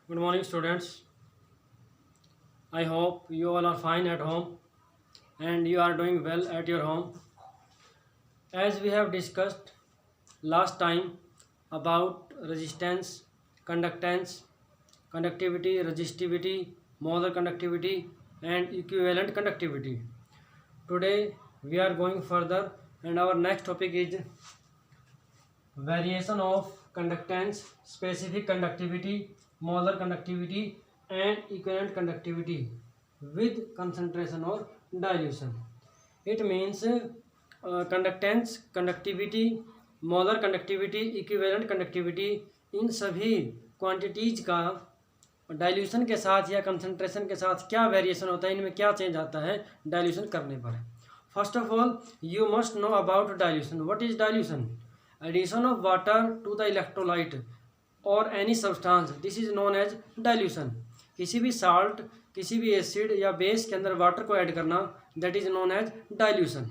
Good morning, students. I hope you all are fine at home and you are doing well at your home. As we have discussed last time about resistance, conductance, conductivity, resistivity, molar conductivity, and equivalent conductivity. Today we are going further, and our next topic is variation of conductance, specific conductivity, molar conductivity, and equivalent conductivity with concentration or dilution. It means conductance, conductivity, molar conductivity, equivalent conducटिविटी, इन सभी quantities का dilution के साथ या concentration के साथ क्या variation होता है, इनमें क्या चेंज आता है डाइल्यूशन करने पर. First of all you must know about dilution. What is dilution? Addition of water to the electrolyte और any substance, this is known as dilution. किसी भी साल्ट, किसी भी एसिड या बेस के अंदर वाटर को ऐड करना, that is known as dilution.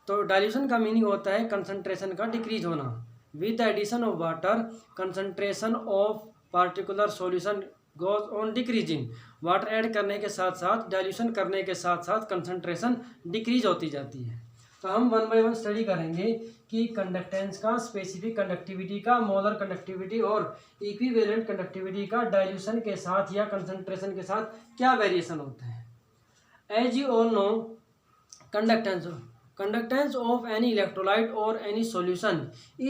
तो डाइल्यूशन का मीनिंग होता है कंसंट्रेशन का डिक्रीज होना. With the addition of water concentration of particular solution goes on decreasing. Water add करने के साथ साथ, डाइल्यूशन करने के साथ साथ कंसंट्रेशन डिक्रीज होती जाती है. तो हम वन बाय वन स्टडी करेंगे कि कंडक्टेंस का, स्पेसिफिक कंडक्टिविटी का, मोलर कंडक्टिविटी और इक्विवेलेंट कंडक्टिविटी का डाइल्यूशन के साथ या कंसंट्रेशन के साथ क्या वेरिएशन होता है. As you all know, conductance of any electrolyte or any solution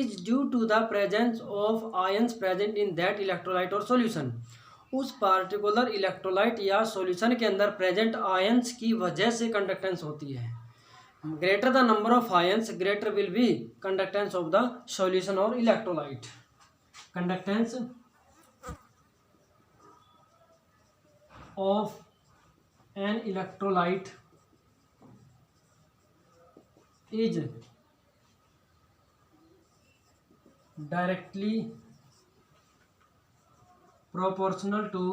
is due to the presence of ions present in that electrolyte or solution. उस पार्टिकुलर इलेक्ट्रोलाइट या सॉल्यूशन के अंदर प्रेजेंट आयंस की वजह से कंडक्टेंस होती है. Greater the number of ions, greater will be conductance of the solution और electrolyte. Conductance of an electrolyte is directly proportional to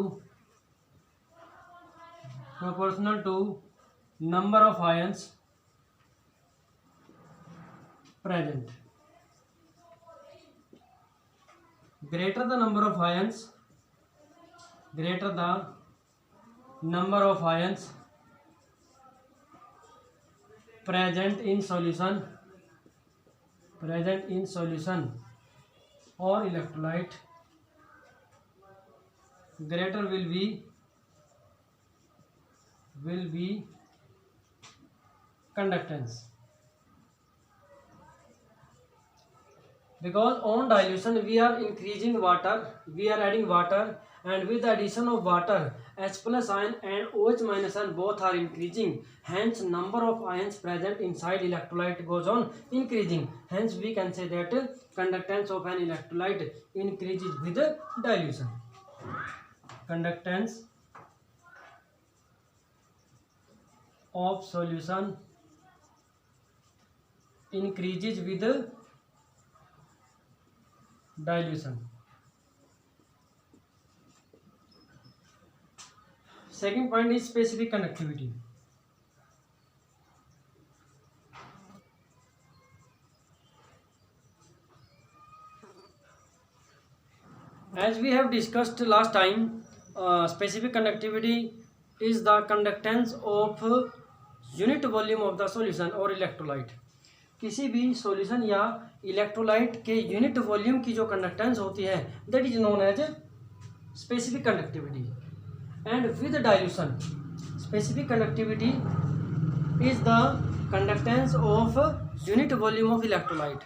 number of ions present. Greater the number of ions present in solution or electrolyte, greater will be conductance. Because on dilution we are increasing water, we are adding water, and with the addition of water, H plus ion and OH minus ion both are increasing. Hence number of ions present inside electrolyte goes on increasing. Hence we can say that conductance of an electrolyte increases with dilution. Conductance of solution increases with dilution. Second point is specific conductivity. As we have discussed last time, specific conductivity is the conductance of unit volume of the solution or electrolyte. किसी भी solution या electrolyte के unit volume की जो conductance होती है, that is known as specific conductivity. And with dilution, specific conductivity is the conductance of unit volume of electrolyte.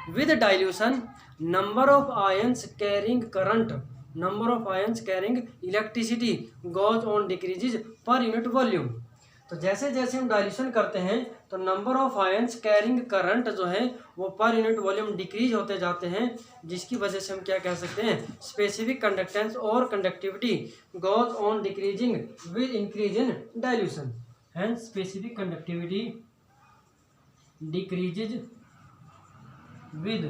With dilution, number of ions carrying current, number of ions carrying electricity goes on decreases per unit volume. तो जैसे जैसे हम dilution करते हैं तो number of ions carrying current जो है वो पर यूनिट वॉल्यूम डिक्रीज होते जाते हैं, जिसकी वजह से हम क्या कह सकते हैं, स्पेसिफिक कंडक्टेंस और conductivity goes on decreasing with increase in dilution. Hence specific conductivity decreases with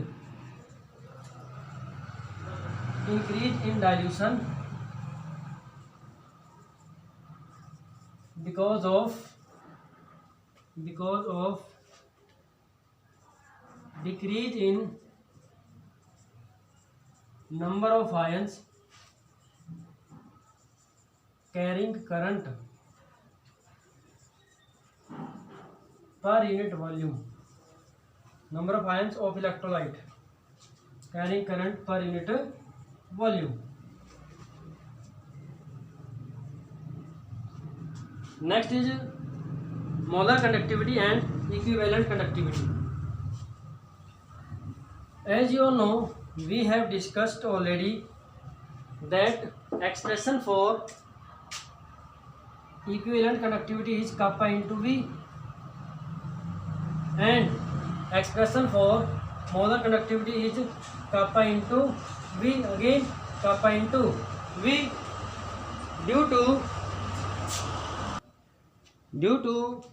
increase in dilution because of decrease in number of ions carrying current per unit volume, number of ions of electrolyte carrying current per unit volume. Next is molar conductivity and equivalent conductivity. As you all know, we have discussed already that expression for equivalent conductivity is kappa into V, and expression for molar conductivity is kappa into V, again kappa into V. Due to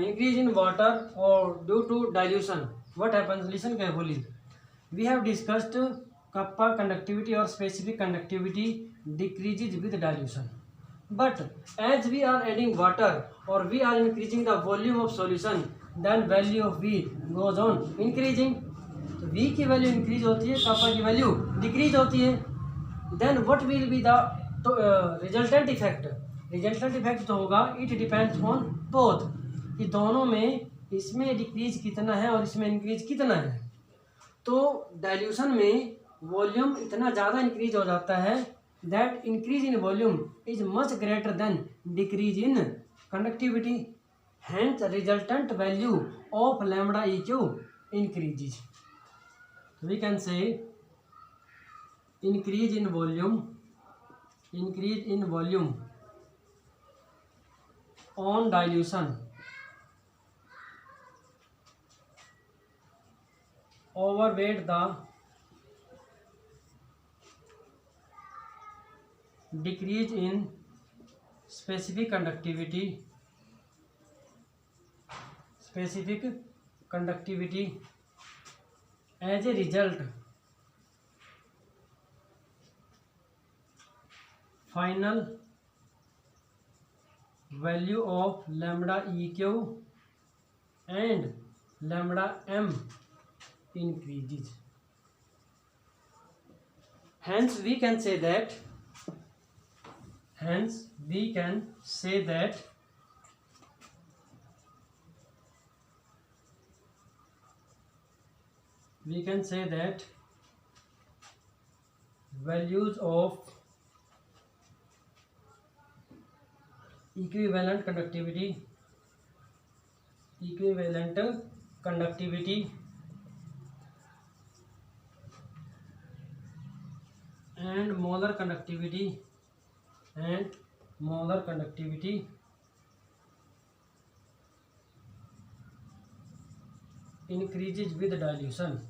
increase in water or due to dilution, what happens? Listen carefully. We have discussed kappa conductivity or specific conductivity decreases with dilution, but as we are adding water or we are increasing the volume of solution, then value of V goes on increasing. तो V की value increase होती है, kappa की value decrease होती है. Then what will be the resultant effect? Resultant effect जो होगा, it depends on both, कि दोनों में इसमें डिक्रीज कितना है और इसमें इंक्रीज कितना है. तो डाइल्यूशन में वॉल्यूम इतना ज़्यादा इंक्रीज हो जाता है that increase in volume is much greater than decrease in conductivity, hence resultant value of lambda E Q increases. We can say increase in volume on dilution overweight the decrease in specific conductivity as a result final value of lambda EQ and lambda M increases. Hence we can say that values of equivalent conductivity and molar conductivity increases with dilution.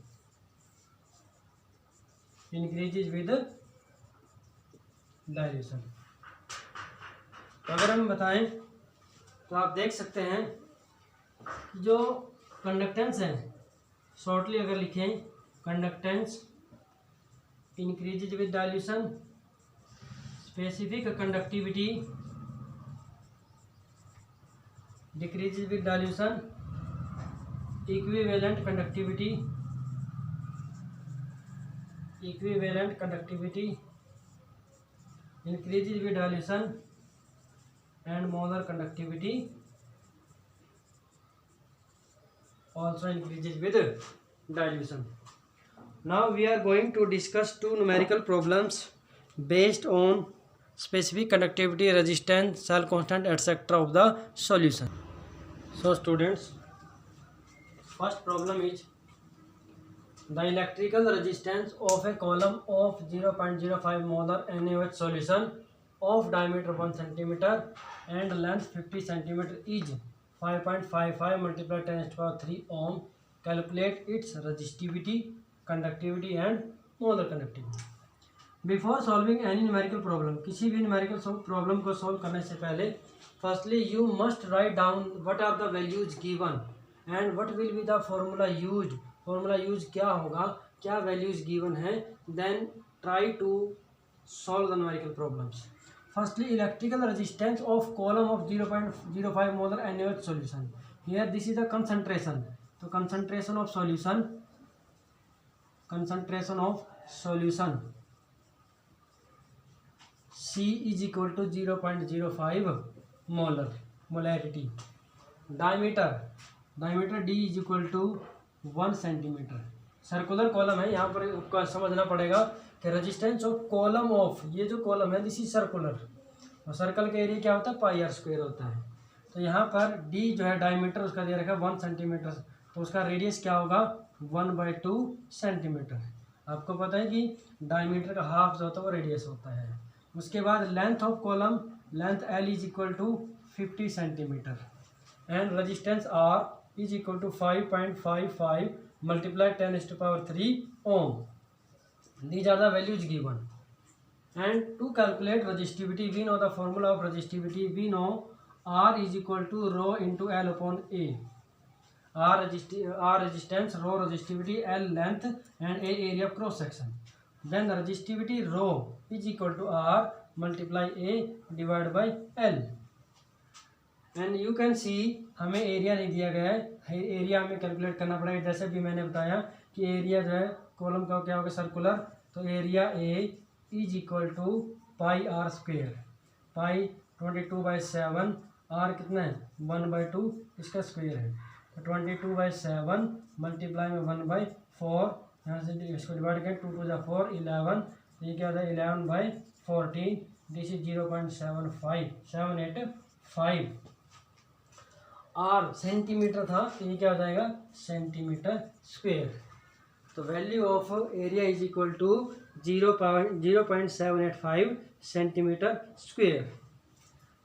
तो अगर हम बताएं तो आप देख सकते हैं कि जो कंडक्टेंस है, शॉर्टली अगर लिखें, conductance increases with dilution, specific conductivity decreases with dilution, equivalent conductivity increases with dilution, and molar conductivity also increases with dilution. Now we are going to discuss two numerical problems based on specific conductivity, resistance, cell constant, etc. of the solution. So students, first problem is the electrical resistance of a column of 0.05 molar NaOH solution of diameter 1 cm and length 50 cm is 5.55 multiplied 10⁻³ ohm. Calculate its resistivity, conductivity and molar conductivity. Before solving any numerical problem, किसी भी numerical problem को solve करने से पहले, firstly you must write down what are the values given and what will be the formula used. Formula use क्या होगा, क्या values given है, then try to solve the numerical problems. Firstly electrical resistance of column of 0.05 molar NaOH solution. Here this is the concentration. तो concentration of solution C is equal to 0.05 molarity. Diameter D is equal to 1 centimetre. Circular column है, यहाँ पर आपको समझना पड़ेगा कि resistance of column of, ये जो कॉलम है दिस इज सर्कुलर, और सर्कल का एरिया क्या होता है पाई आर स्क्वायर होता है। तो यहाँ पर D जो है डायमीटर उसका दे रखा है 1 सेंटीमीटर, तो उसका रेडियस क्या होगा 1/2 सेंटीमीटर। आपको पता है कि डायमीटर का हाफ जो होता है वो रेडियस होता है। उसके बाद length of column, length L is equal to 50 centimetre and resistance R is equal to 5.55 multiply 10⁻³ ohm. These are the values given. And to calculate resistivity, we know the formula of resistivity. We know R is equal to rho into L upon A. R resistance, rho resistivity, L length, and A area of cross section. Then the resistivity rho is equal to R multiply A divided by L. And you can see हमें area नहीं दिया गया है, area हमें calculate करना पड़ेगा। जैसे भी मैंने बताया कि एरिया जो है कॉलम का क्या होगा सर्कुलर, तो area A is equal to pi R square, pi 22/7, R कितना है 1/2, इसका स्क्वेयर है, तो 22/7 मल्टीप्लाई में 1/4, यहाँ से इसको डिवाइड करें 2 × 4 11, तो ये क्या होता है 11/14, दिस इज 0.785। आर सेंटीमीटर था, ये क्या हो जाएगा सेंटीमीटर स्क्वेयर। तो value of area is equal to 0.785 centimetre square.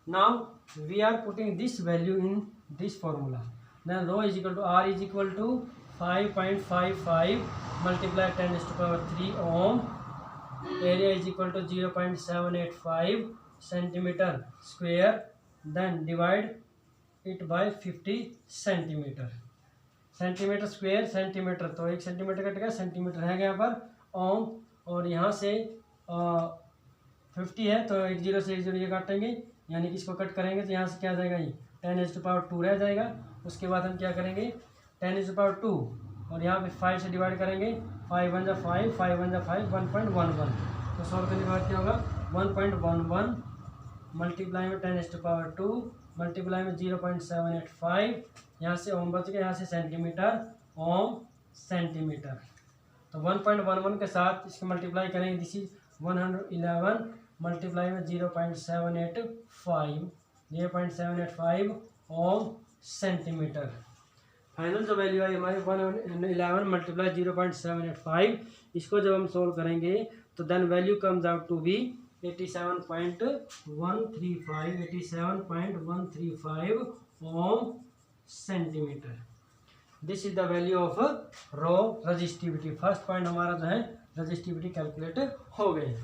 Now we are putting this value in this formula. Then rho is equal to R is equal to 5.55 multiply 10⁻³ ohm, area is equal to 0.785 centimetre square, then divide it by 50 centimetre. Centimetre square centimetre, तो 1 centimetre कटेगा, centimetre है यहाँ पर ओम, और यहाँ से 50 है तो 1 0 से 1 0 ये काटेंगे, यानी कि इसको कट करेंगे तो यहाँ से क्या आ जाएगा ये 10⁻² रह जाएगा। उसके बाद हम क्या करेंगे 10⁻², और यहाँ पे 5 से डिवाइड करेंगे, 5 1 = 5, 5 1 = 5, 1.11, तो सॉल्व करने के बाद क्या होगा 1.11 मल्टीप्लाई में 10⁻² मल्टीप्लाई में 0.785, यहाँ से ओम बच गया, यहाँ से सेंटीमीटर, ओम सेंटीमीटर, तो 1.11 के साथ इसको मल्टीप्लाई करेंगे, दिस इज 111 मल्टीप्लाई में 0.785 ओम सेंटीमीटर। फाइनल जो वैल्यू आई हमारे 111 मल्टीप्लाई 0.785, इसको जब हम सोल्व करेंगे तो then value comes out to be 87.135 ohm centimetre. This is the value of rho resistivity. First point हमारा जो है रजिस्टिविटी कैलकुलेट हो गए।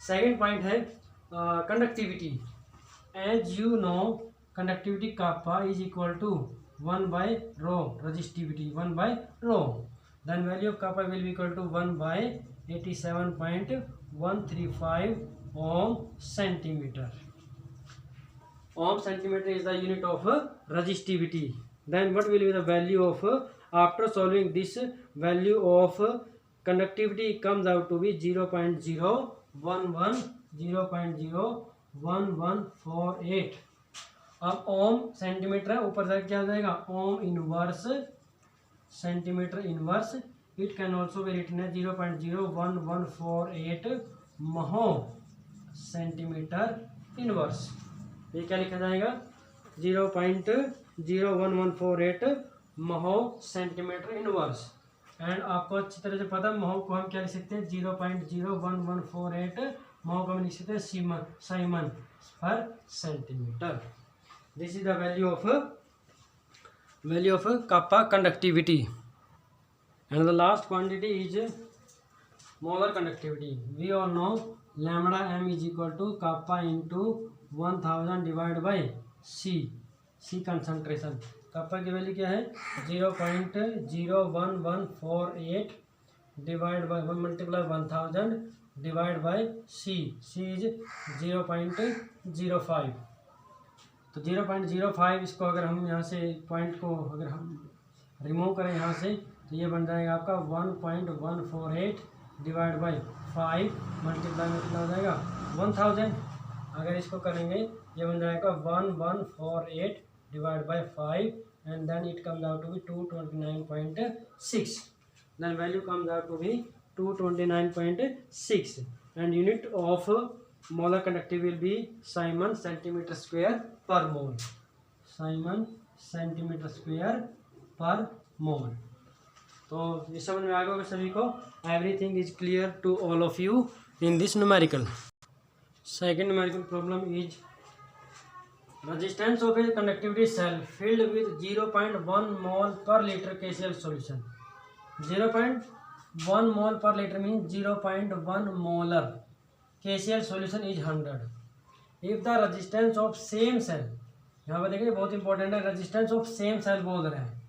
सेकंड पॉइंट है conductivity. As you know conductivity kappa is equal to 1/ρ resistivity 1/ρ, then value of kappa will be equal to 1/87.135 ohm centimeter. Ohm centimeter is the unit of resistivity. Then what will be the value of after solving this value of conductivity comes out to be 0.01148। अब ओम centimetre है, ऊपर से क्या हो जाएगा ohm inverse centimetre inverse, it can also be written है 0.01148 महो centimetre inverse. ये क्या लिखा जाएगा 0.01148 महो सेंटीमीटर इनवर्स। एंड आपको अच्छी तरह से पता है महो को हम क्या लिख सकते हैं 0.01148 महो को हम लिख सकते हैं साइमन पर centimetre. This is the value of kappa conductivity। And the last quantity is molar conductivity. We all know lambda m is equal to kappa into 1000 divided by c concentration। kappa की value क्या है 0.01148 divide by 1 multiply 1000 divide by c is 0.05। तो 0.05 इसको अगर हम यहाँ से point को अगर हम रिमूव करें यहाँ से तो ये बन जाएगा आपका 1.148 डिवाइड बाई 5 मल्टीप्लाई में कितना हो जाएगा 1000। अगर इसको करेंगे ये बन जाएगा 1148 divide by 5 and then it comes out to be 229.6. Then value comes out to be 229.6 and unit of molar conductivity will be Simon centimeter square per mole. Simon centimeter square per mole. तो ये समझ में आ गया सभी को. Everything is clear to all of you in this numerical. Second numerical problem is resistance of a conductivity cell filled with 0.1 mole per liter KCl solution. 0.1 mole per liter means 0.1 molar KCl solution is 100. If the resistance of same cell, यहाँ पर देखिए बहुत important है, resistance of same cell बोल रहे हैं.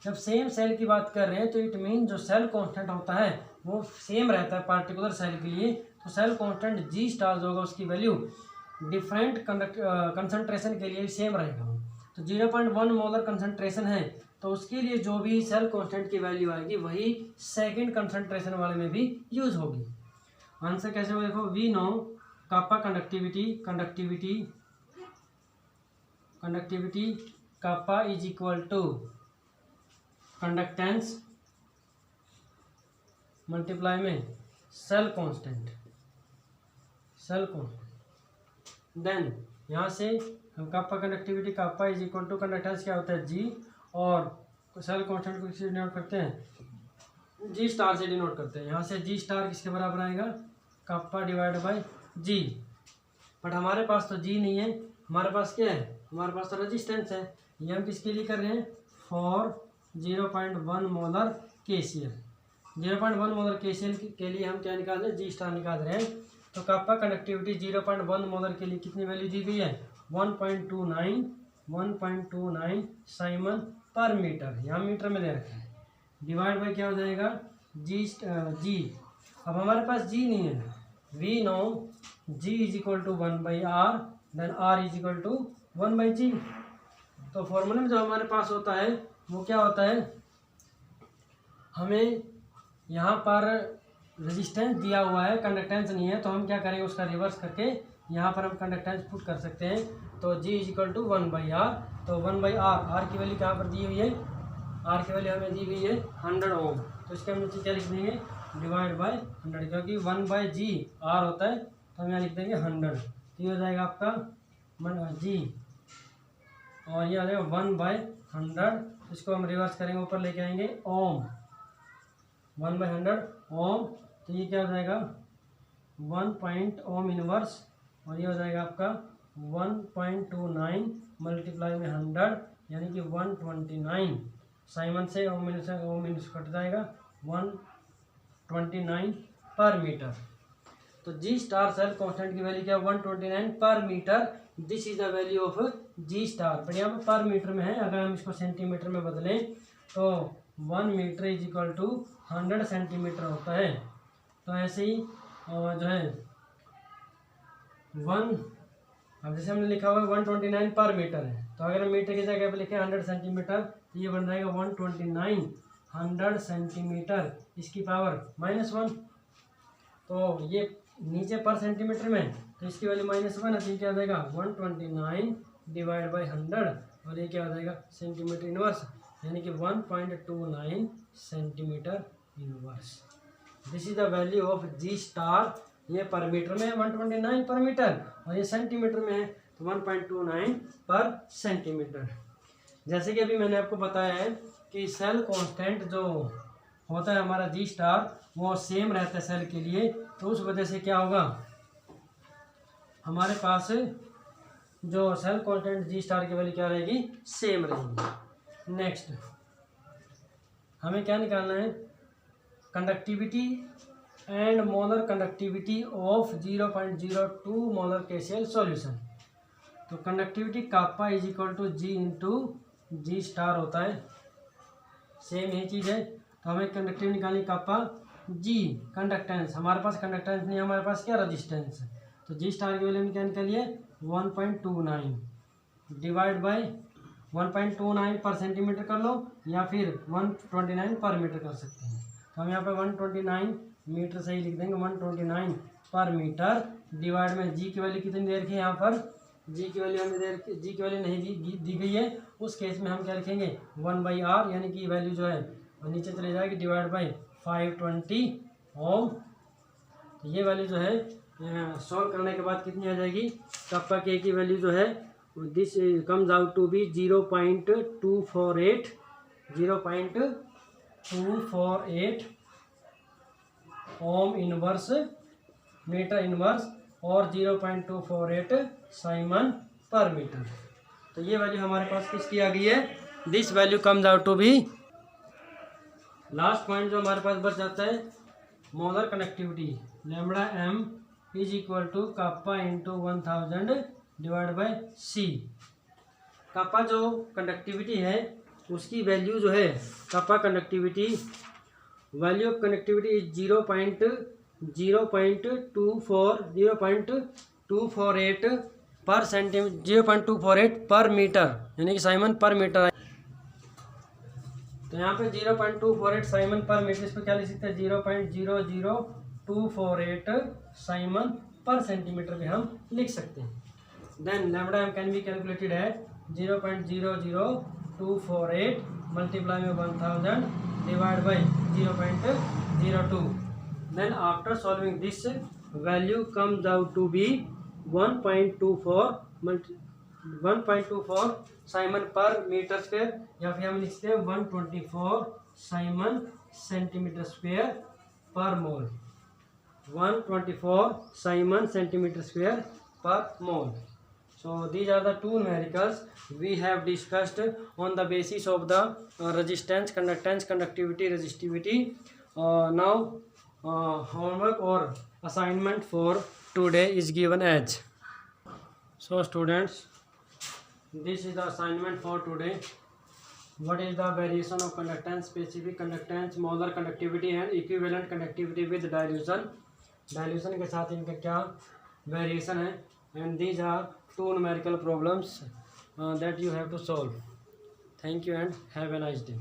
जब same cell की बात कर रहे हैं तो इट मीन जो सेल कांस्टेंट होता है वो सेम रहता है पार्टिकुलर सेल के लिए. तो सेल कांस्टेंट जी स्टार जो होगा उसकी वैल्यू डिफरेंट कंसंट्रेशन के लिए सेम रहेगा. तो 0.1 मोलर कंसंट्रेशन है तो उसके लिए जो भी सेल कांस्टेंट की वैल्यू आएगी वही सेकेंड कंसंट्रेशन वाले में भी यूज होगी. आंसर कैसे होगा देखो. We know kappa conductivity kappa is equal to conductance multiply में सेल कांस्टेंट. देन यहाँ से हम kappa conductivity kappa is equal to conductance क्या होता है जी, और सेल कांस्टेंट को किससे डिनोट करते हैं जी स्टार से डिनोट करते हैं. यहाँ से जी स्टार किसके बराबर आएगा कापा डिवाइड बाय जी. बट हमारे पास तो जी नहीं है, हमारे पास क्या है, हमारे पास तो रेजिस्टेंस है. ये हम किसके लिए कर रहे हैं for 0.1 molar KCl. 0.1 molar KCl के लिए हम क्या निकाल रहे हैं जी स्टार निकाल रहे हैं. तो कापा कंडक्टिविटी 0.1 मोलर के लिए कितनी वैल्यू दी गई है 1.29 साइमन पर मीटर, यहाँ मीटर में दे रखा है. डिवाइड बाय क्या हो जाएगा जी. अब हमारे पास जी नहीं है. We know G is equal to 1/r then r is equal to 1/g. तो फॉर्मूले में जो हमारे पास होता है वो क्या होता है, हमें यहाँ पर रेजिस्टेंस दिया हुआ है कंडक्टेंस नहीं है, तो हम क्या करेंगे उसका रिवर्स करके यहाँ पर हम कंडक्टेंस पुट कर सकते हैं. तो g is equal to 1/r. तो 1/r, r की वैल्यू कहाँ पर दी हुई है, r की वैल्यू हमें दी हुई है 100 ओम. तो इसके हम नीचे क्या लिख देंगे डिवाइड बाय 100, क्योंकि 1/g r होता है तो हम यहाँ लिख देंगे 100. तो ये हो जाएगा आपका g और ये आ जाएगा 1/100. इसको हम रिवर्स करेंगे ऊपर लेके आएंगे ओम, 1/100 ओम. तो ये क्या हो जाएगा 1 ओम इनवर्स, और ये हो जाएगा आपका 1.29 मल्टीप्लाई में 100 यानी कि 129. साइमन से ओम मिनस कट जाएगा 129 पर मीटर. तो जी स्टार सेल कांस्टेंट की वैल्यू क्या 129 per metre. This is the value of G star. But यहाँ पर मीटर में है, अगर हम इसको सेंटीमीटर में बदलें तो 1 metre is equal to 100 centimetre होता है. तो ऐसे ही जो है अब जैसे हमने लिखा हुआ है 129 पर मीटर है, तो अगर हम मीटर की जगह पे लिखें 100 सेंटीमीटर तो ये बन जाएगा 129 100 सेंटीमीटर इसकी पावर -1. तो ये नीचे पर सेंटीमीटर में तो इसकी वैल्यू -1 है, तो ये क्या हो जाएगा 129 डिवाइड बाई 100 और ये क्या हो जाएगा सेंटीमीटर इनवर्स, यानी कि 1.29 centimetre inverse. This is the value of G star. ये पर मीटर में है 129 पर मीटर, और ये सेंटीमीटर में है तो 1.29 पर सेंटीमीटर. जैसे कि अभी मैंने आपको बताया है कि सेल कांस्टेंट जो होता है हमारा जी स्टार वो सेम रहता है सेल के लिए, तो उस वजह से क्या होगा हमारे पास जो सेल कांस्टेंट जी स्टार की वैल्यू क्या रहेगी सेम रहेगी. नेक्स्ट हमें क्या निकालना है conductivity and molar conductivity of 0.02 molar KCl solution. तो conductivity kappa is equal to G into G star होता है, सेम यही चीज़ है. तो हमें कंडक्टिविटी निकालनी कापा जी कंडक्टेंस, हमारे पास कंडक्टेंस नहीं है, हमारे पास क्या रेजिस्टेंस है. तो जी स्टार की वैल्यू क्या निकालिए 1.29 डिवाइड बाय 1.29 पर सेंटीमीटर कर लो या फिर 129 पर मीटर कर सकते हैं. तो हम यहाँ पे 129 मीटर से ही लिख देंगे 129 पर मीटर डिवाइड में जी की वैल्यू कितनी दे रखी है यहाँ पर, जी की वैल्यू हमें जी की वैल्यू नहीं दी गई है, उस केस में हम क्या लिखेंगे 1/r, यानी कि वैल्यू जो है नीचे चले जाएगी डिवाइड बाई 520 ओम। तो ये वैल्यू जो है सॉल्व करने के बाद कितनी आ जाएगी, कप्पा के की वैल्यू जो है this comes out to be 0.248 ohm inverse metre inverse और 0.248 साइमन पर मीटर। तो ये वैल्यू हमारे पास किसकी आ गई है, this value comes out to be. Last point जो हमारे पास बच जाता है molar connectivity, lambda M is equal to kappa into 1000 divide by C. Kappa जो कंडक्टिविटी है उसकी वैल्यू जो है kappa conductivity, value of connectivity is 0.248 per centimetre, 0.248 पर मीटर, यानी कि साइमन पर मीटर। तो यहाँ पे 0.248 साइमन पर मीटर, इस पर क्या लिख सकते हैं 0.00248 साइमन पर सेंटीमीटर भी हम लिख सकते हैं। Then lambda M can be calculated at 0.00248 multiply में 1000 divide by 0.02। Then after solving this value comes out to be 1.24 siemens per metre square, या फिर हम लिखते हैं 124 साइमन सेंटीमीटर स्क्वायर पर मोल, 124 साइमन सेंटीमीटर स्क्वायर पर मोल। So these are the two numericals we have discussed on the basis of the resistance, conductance, conductivity, resistivity. Now homework or assignment for today is given as. So students, this is the assignment for today. What is the variation of conductance, specific conductance, molar conductivity and equivalent conductivity with dilution? Dilution के साथ इनका क्या variation है? And these are two numerical problems that you have to solve. Thank you and have a nice day.